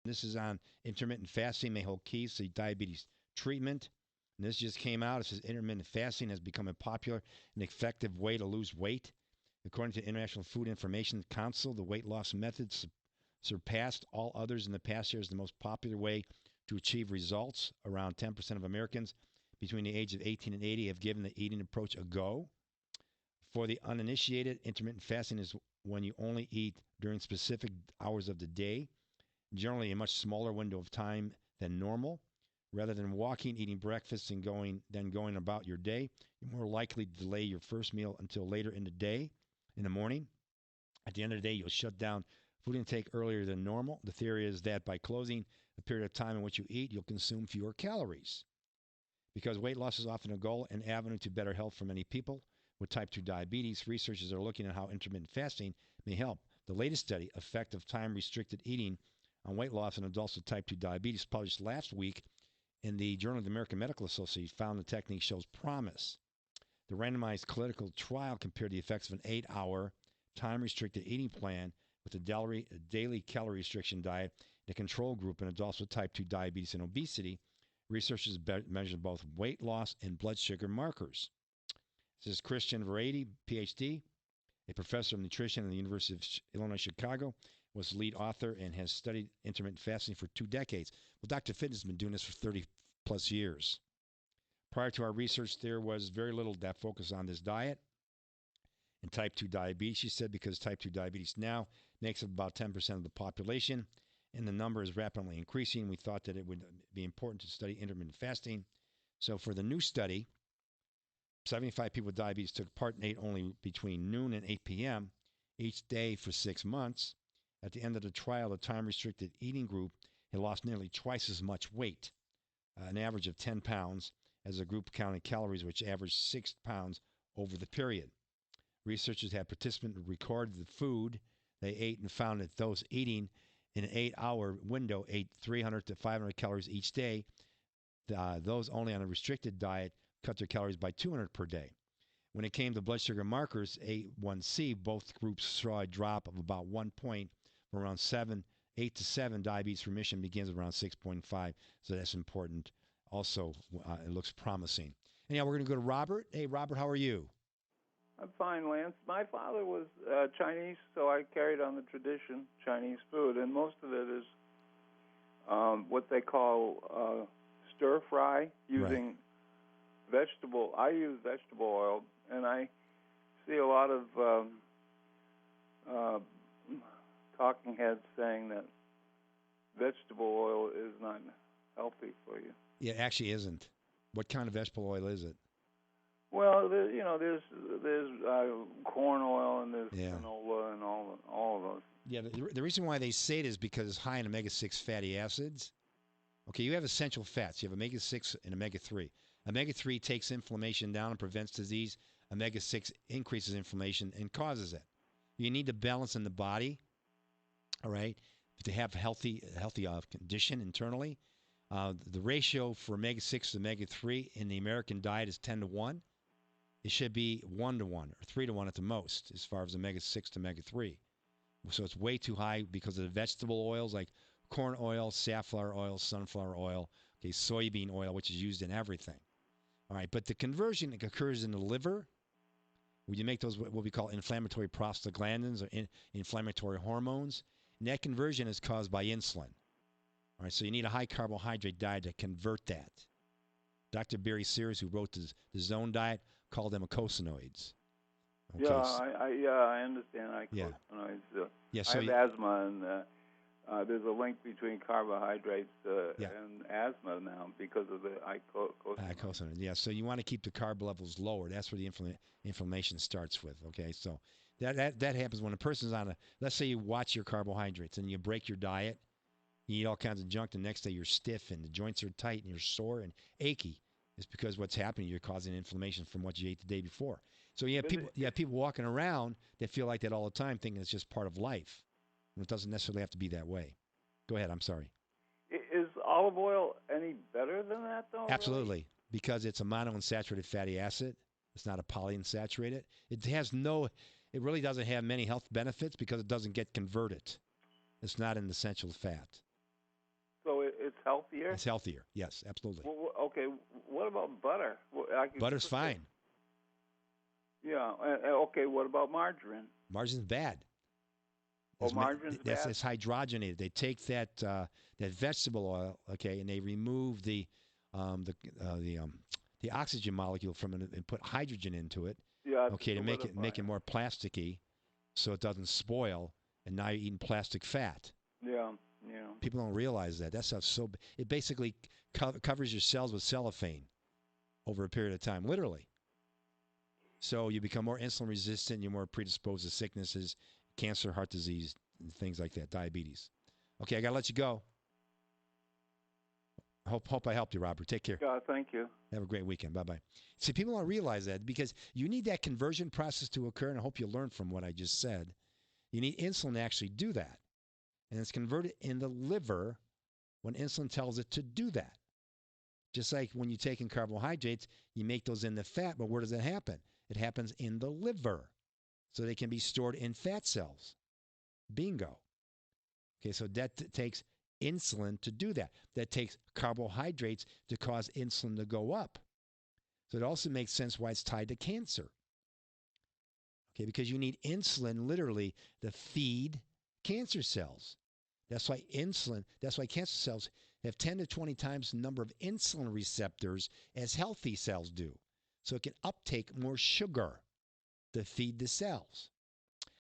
This is on intermittent fasting may hold keys to diabetes treatment. And this just came out. It says intermittent fasting has become a popular and effective way to lose weight. According to International Food Information Council, the weight loss method surpassed all others in the past year as the most popular way to achieve results. Around 10% of Americans between the age of 18 and 80 have given the eating approach a go. For the uninitiated, intermittent fasting is when you only eat during specific hours of the day, generally a much smaller window of time than normal. Rather than walking, eating breakfast, and going about your day, you're more likely to delay your first meal until later in the day, in the morning. At the end of the day, you'll shut down food intake earlier than normal. The theory is that by closing the period of time in which you eat, you'll consume fewer calories. Because weight loss is often a goal and avenue to better health for many people with type 2 diabetes, researchers are looking at how intermittent fasting may help. The latest study, Effective Time Restricted Eating on Weight Loss in Adults with Type 2 Diabetes, published last week in the Journal of the American Medical Association, found the technique shows promise. The randomized clinical trial compared the effects of an 8-hour time-restricted eating plan with a daily calorie restriction diet in a control group in adults with type 2 diabetes and obesity. Researchers measured both weight loss and blood sugar markers. This is Christian Verady, PhD, a professor of nutrition at the University of Illinois Chicago, was the lead author and has studied intermittent fasting for 2 decades. Well, Dr. Fitness has been doing this for 30 plus years. Prior to our research, there was very little that focused on this diet and type 2 diabetes, she said, because type 2 diabetes now makes up about 10% of the population, and the number is rapidly increasing. We thought that it would be important to study intermittent fasting. So for the new study, 75 people with diabetes took part and ate only between noon and 8 p.m. each day for 6 months. At the end of the trial, the time-restricted eating group had lost nearly twice as much weight, an average of 10 pounds, as a group counting calories, which averaged 6 pounds over the period. Researchers had participants record the food they ate and found that those eating in an 8-hour window ate 300 to 500 calories each day. Those only on a restricted diet cut their calories by 200 per day. When it came to blood sugar markers, A1C, both groups saw a drop of about 1 point from around 8 to 7. Diabetes remission begins around 6.5, so that's important. Also, it looks promising. Anyhow, we're going to go to Robert. Hey, Robert, how are you? I'm fine, Lance. My father was Chinese, so I carried on the tradition, Chinese food, and most of it is what they call stir fry using vegetable. I use vegetable oil, and I see a lot of talking heads saying that vegetable oil is not healthy for you. Yeah, it actually isn't. What kind of vegetable oil is it? Well, there's corn oil and there's canola and all of those. Yeah, the reason why they say it is because it's high in omega-6 fatty acids. Okay, you have essential fats. You have omega-6 and omega-3. Omega-3 takes inflammation down and prevents disease. Omega-6 increases inflammation and causes it. You need to balance in the body, all right, to have a healthy condition internally. The ratio for omega-6 to omega-3 in the American diet is 10 to 1. It should be 1 to 1 or 3 to 1 at the most as far as omega-6 to omega-3. So it's way too high because of the vegetable oils like corn oil, safflower oil, sunflower oil, okay, soybean oil, which is used in everything. All right, but the conversion occurs in the liver, where you make those what we call inflammatory prostaglandins or inflammatory hormones, and that conversion is caused by insulin. All right, so you need a high carbohydrate diet to convert that. Dr. Barry Sears, who wrote the Zone Diet, called them eicosanoids. Okay, I understand eicosanoids. So I have asthma, and there's a link between carbohydrates and asthma now because of the eicosanoids. Yeah, so you want to keep the carb levels lower. That's where the inflammation starts with. Okay, so that happens when a person's on let's say you watch your carbohydrates and you break your diet, you eat all kinds of junk. The next day you're stiff and the joints are tight and you're sore and achy. It's because what's happening, you're causing inflammation from what you ate the day before. So you have people walking around that feel like that all the time, thinking it's just part of life. And it doesn't necessarily have to be that way. Go ahead. I'm sorry. Is olive oil any better than that, though? Absolutely, really? Because it's a monounsaturated fatty acid. It's not a polyunsaturated. It really doesn't have many health benefits because it doesn't get converted. It's not an essential fat. it's healthier? It's healthier. Yes, absolutely. Well, okay, what about butter? Butter's fine. Yeah. Okay, what about margarine? Margarine's bad. Margarine's bad? It's hydrogenated. They take that vegetable oil, okay, and they remove the oxygen molecule from it and put hydrogen into it. Yeah. Okay, to make it more plasticky, so it doesn't spoil. And now you're eating plastic fat. Yeah. People don't realize that. That stuff's it basically covers your cells with cellophane over a period of time, literally. So you become more insulin resistant. You're more predisposed to sicknesses, cancer, heart disease, and things like that, diabetes. Okay, I got to let you go. Hope I helped you, Robert. Take care. Yeah, thank you. Have a great weekend. Bye-bye. See, people don't realize that because you need that conversion process to occur, and I hope you learned from what I just said. You need insulin to actually do that. And it's converted in the liver when insulin tells it to do that. Just like when you take in carbohydrates, you make those in the fat, but where does that happen? It happens in the liver. So they can be stored in fat cells. Bingo. Okay, so that takes insulin to do that. That takes carbohydrates to cause insulin to go up. So it also makes sense why it's tied to cancer. Okay, because you need insulin literally to feed cancer cells. That's why cancer cells have 10 to 20 times the number of insulin receptors as healthy cells do. So it can uptake more sugar to feed the cells.